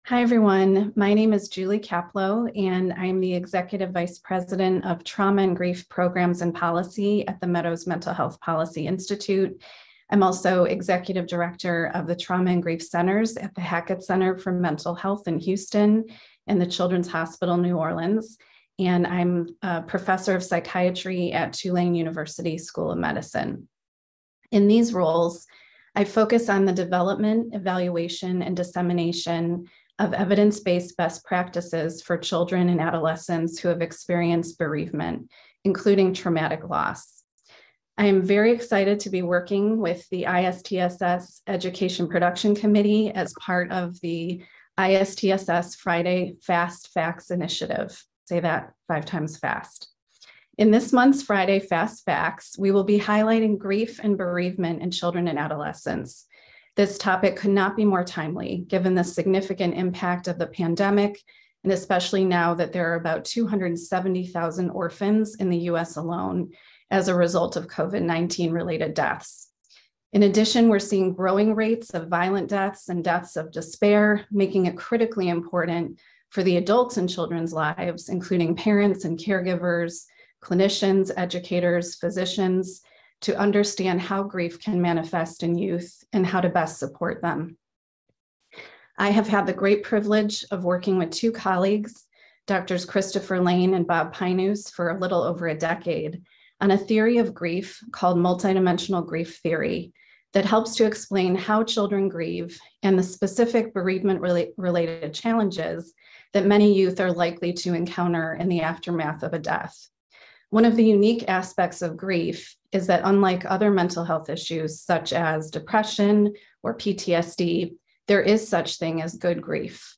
Hi, everyone. My name is Julie Kaplow, and I'm the Executive Vice President of Trauma and Grief Programs and Policy at the Meadows Mental Health Policy Institute. I'm also Executive Director of the Trauma and Grief Centers at the Hackett Center for Mental Health in Houston and the Children's Hospital New Orleans. And I'm a Professor of Psychiatry at Tulane University School of Medicine. In these roles, I focus on the development, evaluation, and dissemination of evidence-based best practices for children and adolescents who have experienced bereavement, including traumatic loss. I am very excited to be working with the ISTSS Education Production Committee as part of the ISTSS Friday Fast Facts Initiative. Say that 5 times fast. In this month's Friday Fast Facts, we will be highlighting grief and bereavement in children and adolescents. This topic could not be more timely, given the significant impact of the pandemic, and especially now that there are about 270,000 orphans in the US alone as a result of COVID-19 related deaths. In addition, we're seeing growing rates of violent deaths and deaths of despair, making it critically important for the adults in children's lives, including parents and caregivers, clinicians, educators, physicians, to understand how grief can manifest in youth and how to best support them. I have had the great privilege of working with 2 colleagues, Drs. Christopher Lane and Bob Pinus, for a little over a decade on a theory of grief called multidimensional grief theory that helps to explain how children grieve and the specific bereavement-related challenges that many youth are likely to encounter in the aftermath of a death. One of the unique aspects of grief is that unlike other mental health issues, such as depression or PTSD, there is such thing as good grief.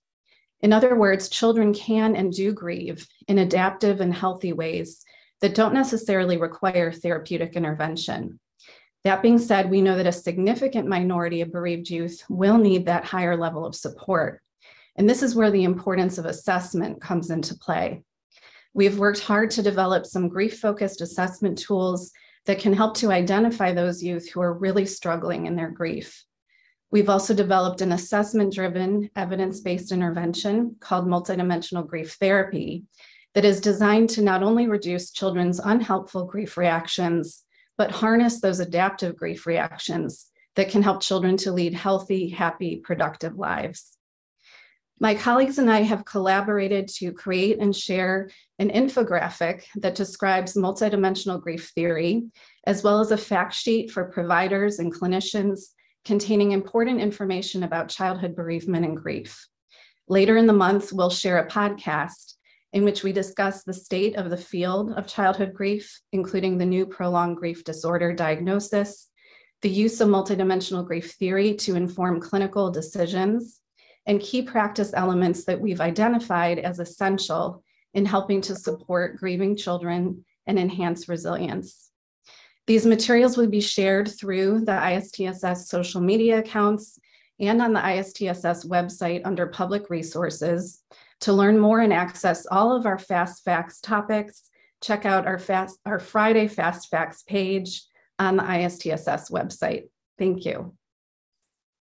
In other words, children can and do grieve in adaptive and healthy ways that don't necessarily require therapeutic intervention. That being said, we know that a significant minority of bereaved youth will need that higher level of support. And this is where the importance of assessment comes into play. We've worked hard to develop some grief-focused assessment tools that can help to identify those youth who are really struggling in their grief. We've also developed an assessment-driven, evidence-based intervention called multidimensional grief therapy that is designed to not only reduce children's unhelpful grief reactions, but harness those adaptive grief reactions that can help children to lead healthy, happy, productive lives. My colleagues and I have collaborated to create and share an infographic that describes multidimensional grief theory, as well as a fact sheet for providers and clinicians containing important information about childhood bereavement and grief. Later in the month, we'll share a podcast in which we discuss the state of the field of childhood grief, including the new prolonged grief disorder diagnosis, the use of multidimensional grief theory to inform clinical decisions, and key practice elements that we've identified as essential in helping to support grieving children and enhance resilience. These materials will be shared through the ISTSS social media accounts and on the ISTSS website under public resources. To learn more and access all of our Fast Facts topics, check out our Friday Fast Facts page on the ISTSS website. Thank you.